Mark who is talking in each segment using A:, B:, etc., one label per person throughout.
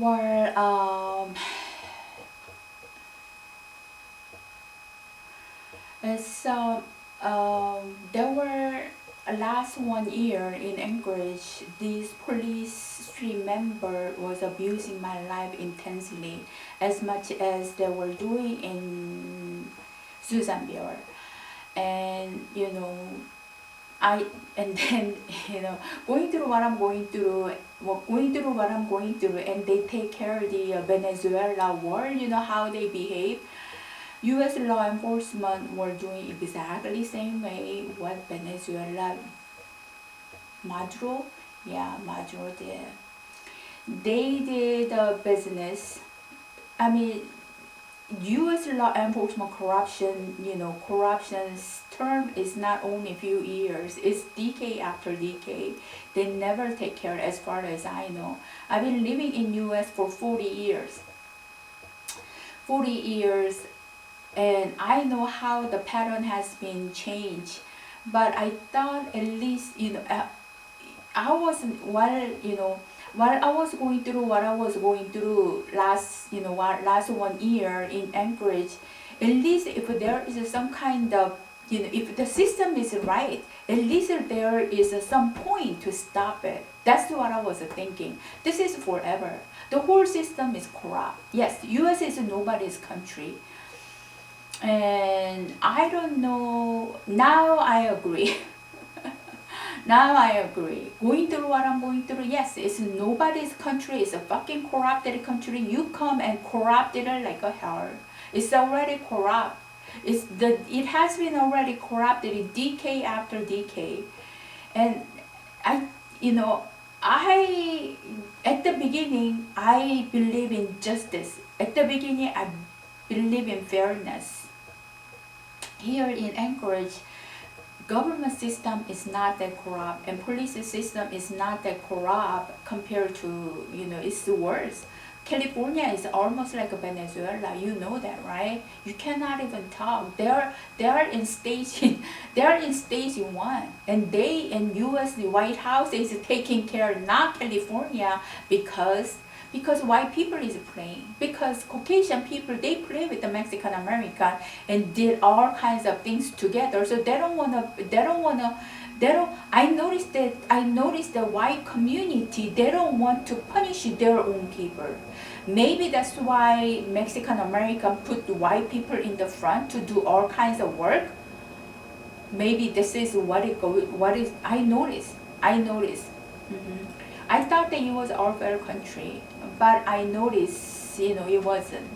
A: Well, so there were last 1 year in Anchorage, this police street member was abusing my life intensely, as much as they were doing in Susanville. And I and then going through what I'm going through, and they take care of the Venezuela war. You know how they behave. U.S. law enforcement were doing exactly same way what Venezuela Maduro, yeah, Maduro did. They did business. I mean, U.S. law enforcement corruption, corruption's term is not only few years, it's decade after decade. They never take care, as far as I know. I've been living in U.S. for 40 years. 40 years, and I know how the pattern has been changed. But I thought at least, I was, while I was going through what I was going through last 1 year in Anchorage, at least if there is some kind of, if the system is right, at least there is some point to stop it. That's what I was thinking. This is forever. The whole system is corrupt. Yes, U.S. is nobody's country. And I don't know, now I agree. Now I agree. Going through what I'm going through, yes, it's nobody's country. It's a fucking corrupted country. You come and corrupted it like a hell. It's already corrupt. It has been already corrupted decade after decade. And I at the beginning, I believe in justice. At the beginning, I believe in fairness. Here in Anchorage, government system is not that corrupt, and police system is not that corrupt compared to, it's worse. California is almost like Venezuela. You know that, right? You cannot even talk. They are in stage stage 1, and they in U.S. the White House is taking care, not California, because white people is playing, because Caucasian people, they play with the Mexican American and did all kinds of things together. So I noticed the white community, they don't want to punish their own people. Maybe that's why Mexican American put the white people in the front to do all kinds of work. Maybe this is I noticed. I thought that it was our fair country, but I noticed, it wasn't.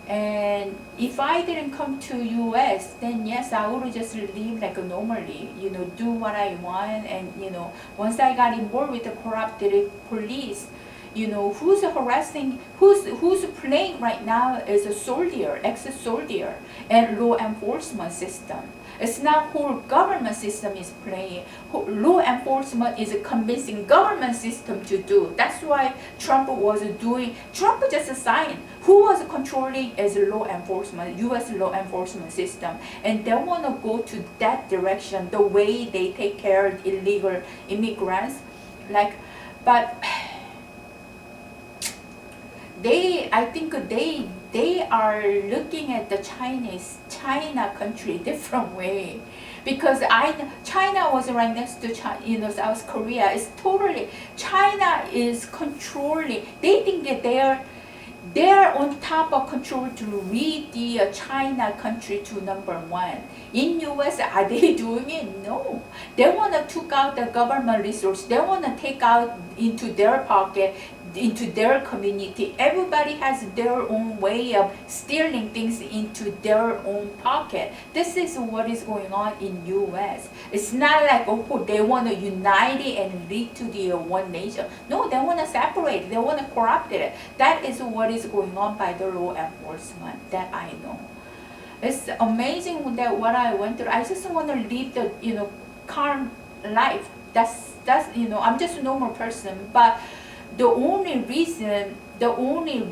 A: And if I didn't come to U.S., then yes, I would just live like normally, do what I want. And once I got involved with the corrupted police, who's harassing, who's playing right now is a soldier, ex-soldier, and law enforcement system. It's not whole government system is playing. Law enforcement is convincing government system to do. That's why Trump just signed. Who was controlling as law enforcement, U.S. law enforcement system. And they want to go to that direction, the way they take care of illegal immigrants. But I think they are looking at the China country different way, because China was right next to China, South Korea. It's totally, China is controlling. They think that they're on top of control to lead the China country to #1. In U.S., are they doing it? No. They want to take out the government resource. They want to take out into their pocket, into their community. Everybody has their own way of stealing things into their own pocket. This is what is going on in U.S. It's not like, they want to unite it and lead to the one nation. No, they want to separate it. They want to corrupt it. That is what is going on by the law enforcement that I know. It's amazing that what I went through. I just want to live the, calm life. That's I'm just a normal person, but the only reason, #1,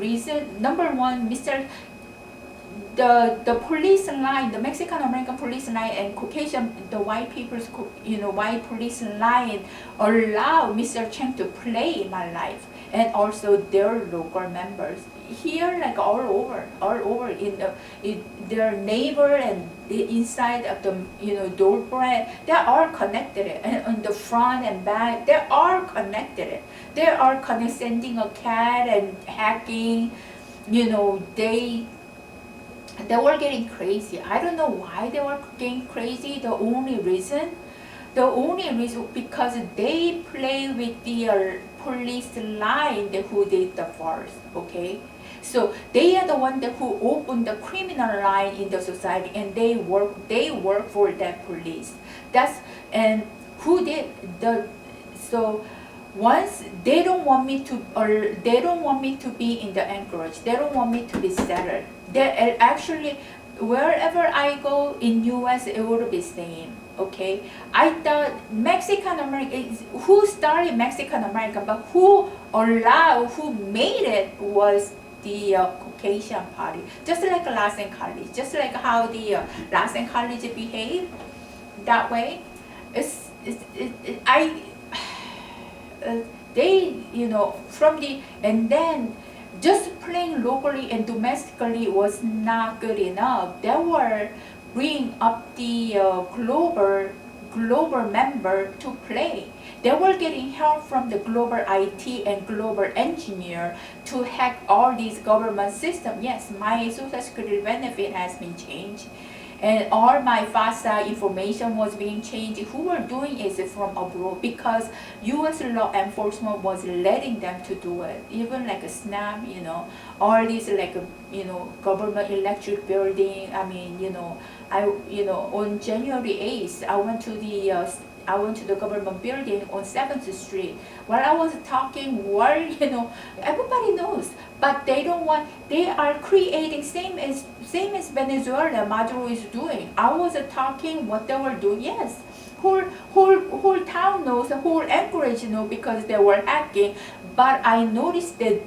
A: the police line, the Mexican American police line and Caucasian, the white white police line allow Mr. Chang to play in my life. and also their local members. Here, like all over in their neighbor and the inside of the door brand, they are connected, and on the front and back, they are connected. They are sending a cat and hacking. They were getting crazy. I don't know why they were getting crazy. The only reason because they play with the police line who did the first, okay? So they are the one who opened the criminal line in the society, and they work for that police. And who did the so once they don't want me to, or they don't want me to be in the Anchorage. They don't want me to be settled. They actually, wherever I go in US, it will be same. Okay, I thought Mexican American, who started Mexican American, but who made it was the Caucasian party. Just like Latin College, just like how the Latin College behave that way. They, from the, and then just playing locally and domestically was not good enough. They were bring up the global member to play. They were getting help from the global IT and global engineer to hack all these government systems. Yes, my Social Security benefit has been changed, and all my FAFSA information was being changed. Who were doing it from abroad because U.S. law enforcement was letting them to do it. Even like a SNAP, all these government electric building. I mean, on January 8th, I went to the government building on 7th Street. While I was talking, everybody knows, but they don't want. They are creating same as Venezuela. Maduro is doing. I was talking what they were doing. Yes, whole town knows. The whole Anchorage knows because they were hacking. But I noticed that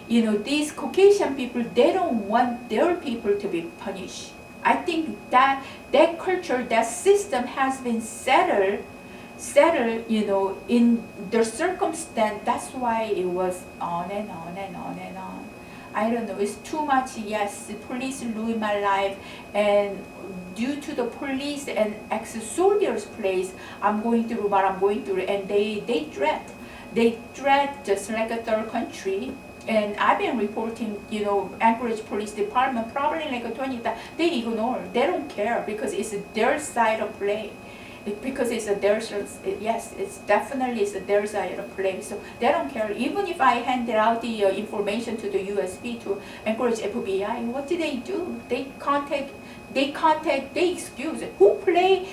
A: these Caucasian people, they don't want their people to be punished. I think that culture, that system has been settled, in the circumstance. That's why it was on and on and on and on. I don't know, it's too much. Yes, the police ruined my life, and due to the police and ex-soldiers' place, I'm going through what I'm going through, and they dread just like a third country. And I've been reporting, Anchorage Police Department, probably like 20 times. They ignore. They don't care because it's their side of play. Because it's it's definitely their side of play. So they don't care. Even if I handed out the information to the USB to Anchorage FBI, what do? They excuse it. Who play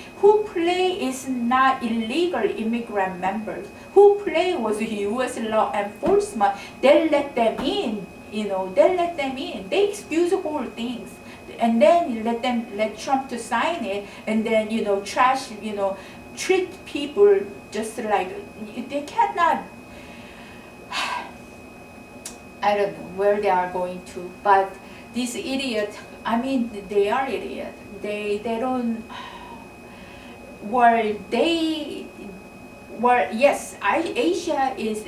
A: is not illegal immigrant members. Who play was U.S. law enforcement. They let them in. They excuse the whole things, and then let Trump to sign it, and then trash. Treat people just like they cannot. I don't know where they are going to, but these idiots. I mean, they are idiots. They don't. Yes, Asia is,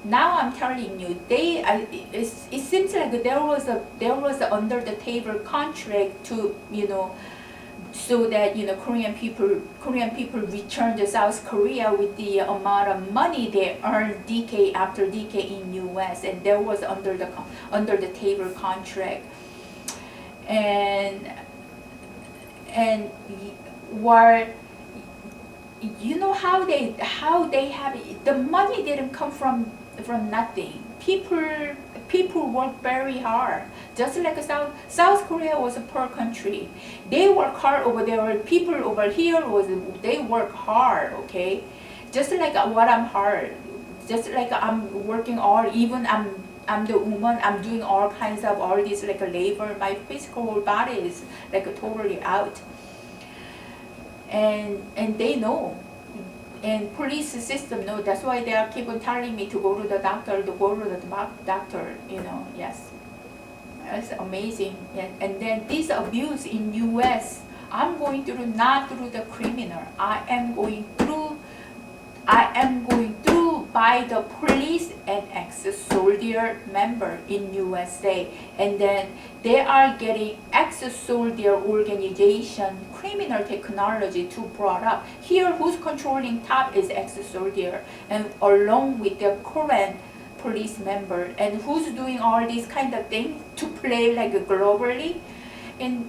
A: now I'm telling you, it seems like there was a under the table contract to, so that Korean people return to South Korea with the amount of money they earned decade after decade in U.S. and there was under the table contract, and were how they have it. The money didn't come from nothing. People work very hard. Just like South Korea was a poor country. They work hard over there. People over here they work hard, okay? Just like what I'm hard. Just like I'm working hard, even I'm the woman, I'm doing all kinds of all these like labor. My physical body is like totally out. And they know. And police system know. That's why they keep on telling me to go to the doctor, yes. That's amazing. And then this abuse in US, I'm going through, not through the criminal. I am going through by the police and ex-soldier member in USA, and then they are getting ex-soldier organization criminal technology to brought up. Here, who's controlling top is ex-soldier, and along with the current police member, and who's doing all these kind of things to play like globally, and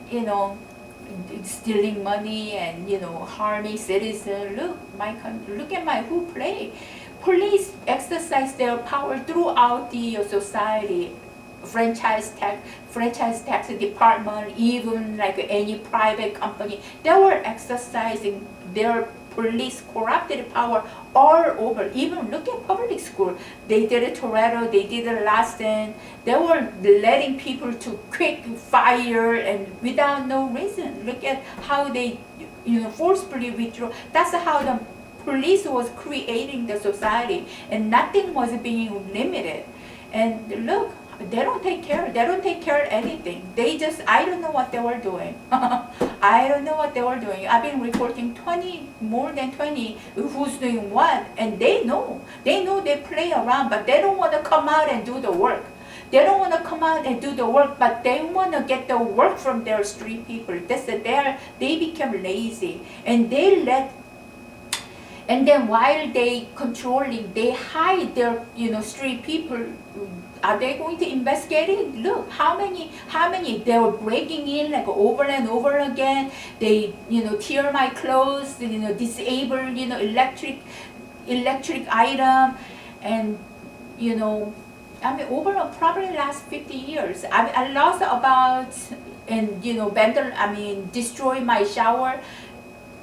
A: stealing money and harming citizens. Look at my who play. Police exercise their power throughout the society. Franchise tax department, even like any private company, they were exercising their police corrupted power all over. Even look at public school. They did it Toretto, they did it Lassen. They were letting people to quick fire and without no reason. Look at how they forcefully withdraw. That's how the police was creating the society, and nothing was being limited. And look, they don't take care. They don't take care of anything. They just, I don't know what they were doing. I don't know what they were doing. I've been reporting more than 20 who's doing what, and they know. They know they play around, but they don't want to come out and do the work. They don't want to come out and do the work, but they want to get the work from their street people. They become lazy, and they let. And then while they controlling, they hide their street people. Are they going to investigate it? Look, how many they were breaking in like over and over again. They tear my clothes, disable electric item, and I mean over probably last 50 years. I lost about and destroy my shower.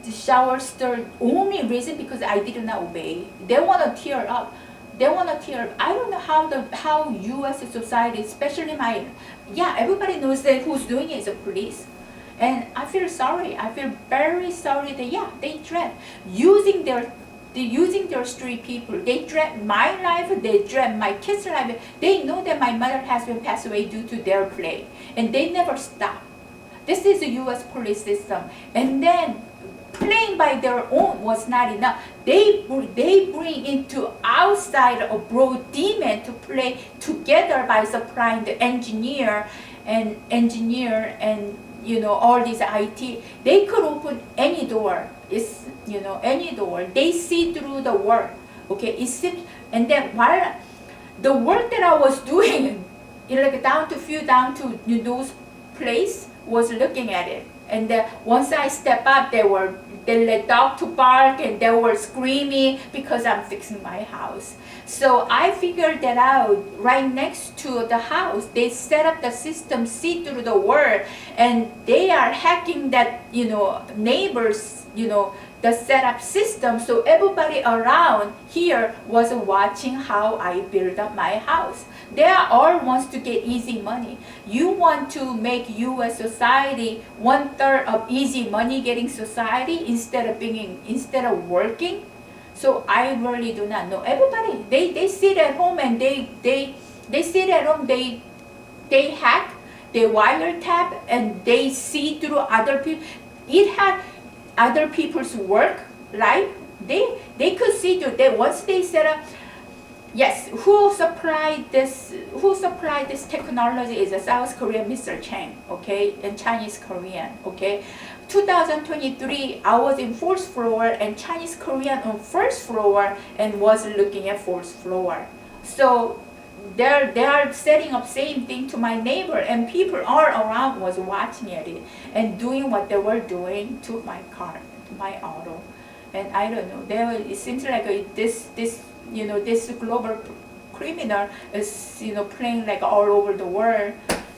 A: The shower stirred only reason because I did not obey. They want to tear up. They want to tear. I don't know how U.S. society, especially everybody knows that who's doing it is the police, and I feel sorry. I feel very sorry that they threat using their street people. They threat my life. They threat my kids' life. They know that my mother has been passed away due to their play, and they never stop. This is the U.S. police system, and then. Playing by their own was not enough. They bring into outside abroad demon to play together by supplying the engineer and all these IT. They could open any door. It's any door. They see through the work. Okay, and then while the work that I was doing, down to those place was looking at it. And then once I step up, they let dog to bark and they were screaming because I'm fixing my house. So I figured that out. Right next to the house, they set up the system, see through the wall, and they are hacking that neighbors the setup system. So everybody around here was watching how I build up my house. They all wants to get easy money. You want to make U.S. society 1/3 of easy money getting society instead of working. So I really do not know. Everybody they sit at home and they sit at home. They hack, they wiretap, and they see through other people. It had other people's work, right? They could see through. Once they set up. Yes, who supplied this technology is a South Korean Mr. Chang, okay, and Chinese Korean, okay. 2023, I was in 4th floor and Chinese Korean on 1st floor and was looking at 4th floor. So they are setting up same thing to my neighbor, and people all around was watching at it and doing what they were doing to my car, to my auto. And I don't know, it seems like this global criminal is playing like all over the world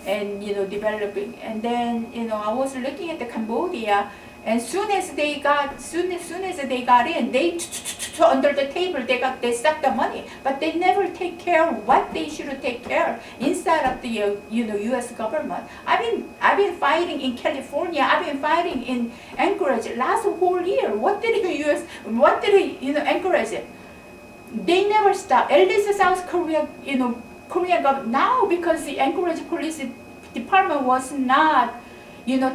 A: and developing. And then I was looking at the Cambodia, and soon as they got in, they under the table they sucked the money, but they never take care of what they should take care of inside of the U.S. government. I've been fighting in California. I've been fighting in Anchorage last whole year. What did Anchorage? They never stop. At least the South Korea, Korean government now, because the Anchorage Police Department was not,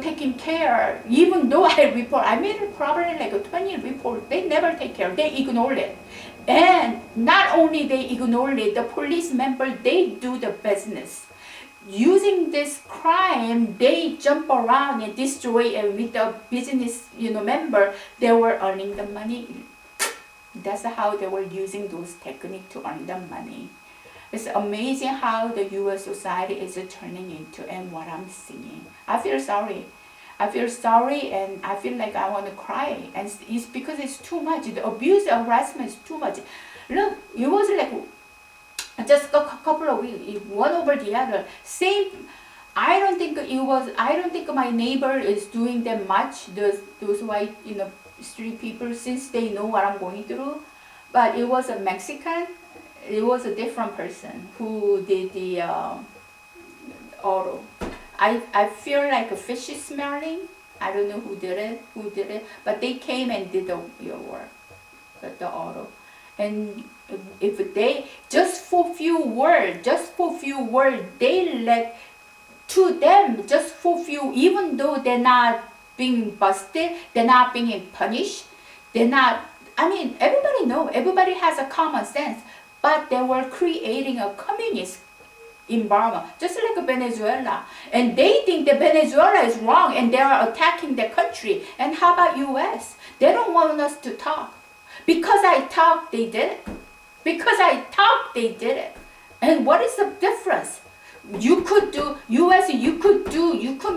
A: taking care. Even though I made probably like 20 reports. They never take care. They ignore it. And not only they ignore it, the police member, they do the business. Using this crime, they jump around and destroy, and with the business, member, they were earning the money. That's how they were using those techniques to earn the money. It's amazing how the U.S. society is turning into, and what I'm seeing. I feel sorry. I feel sorry, and I feel like I want to cry. And it's because it's too much. The abuse, harassment is too much. Look, it was like just a couple of weeks, one over the other. Same. I don't think my neighbor is doing that much. Those white, street people, since they know what I'm going through. But it was a Mexican. It was a different person who did the auto. I feel like a fish is smelling. I don't know who did it, but they came and did your work, the auto. And if they, just for few words, they let to them, just for few, even though they're not being busted, they're not being punished, they're not, everybody know, everybody has a common sense, but they were creating a communist environment, just like Venezuela. And they think that Venezuela is wrong and they are attacking the country. And how about US? They don't want us to talk. Because I talk, they did it. Because I talk, they did it. And what is the difference? You could do, US, you could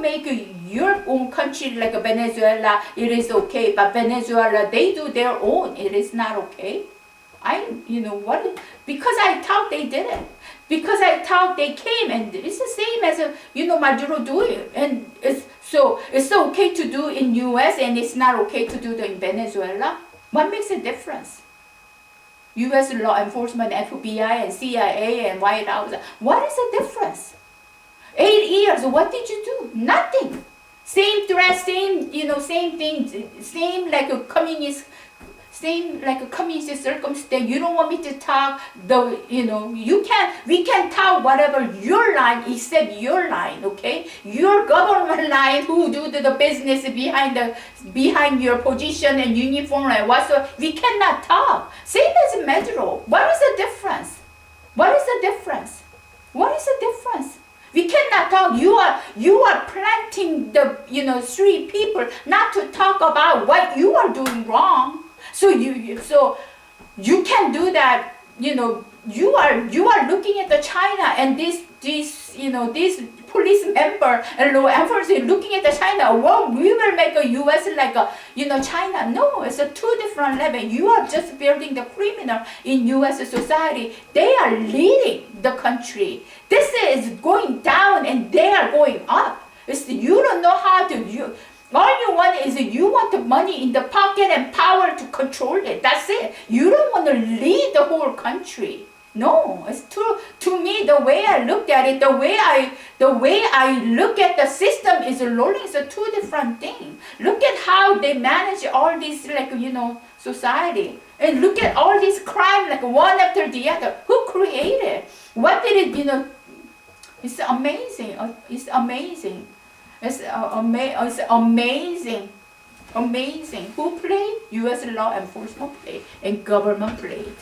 A: make your own country like Venezuela, it is okay. But Venezuela, they do their own, it is not okay. Because I talk, they did it. Because I talk, they came, and it's the same as Maduro doing. And it's okay to do in US, and it's not okay to do in Venezuela. What makes a difference? US law enforcement, FBI, and CIA, and White House. What is the difference? 8 years, what did you do? Nothing. Same threat, same thing, same like a communist. Same like a communist circumstance. You don't want me to talk. We can talk whatever your line, except your line, okay? Your government line, who do the business behind your position and uniform and whatsoever. We cannot talk. Same as Metro. What is the difference? What is the difference? What is the difference? We cannot talk. You are planting the street people not to talk about what you are doing wrong. So you can do that. You are looking at the China, and this police member and law enforcement looking at the China. Well, we will make a U.S. like China. No, it's a two different level. You are just building the criminal in U.S. society. They are leading the country. This is going down, and they are going up. You don't know how to. All you want is you want the money in the pocket and power to control it. That's it. You don't want to lead the whole country. No, it's to me, the way I look at it, the way I look at the system is rolling. It's a two different thing. Look at how they manage all this society, and look at all this crime like one after the other. Who created? What did it? It's amazing. It's amazing. It's amazing. Amazing. Who played? U.S. law enforcement played, and government played.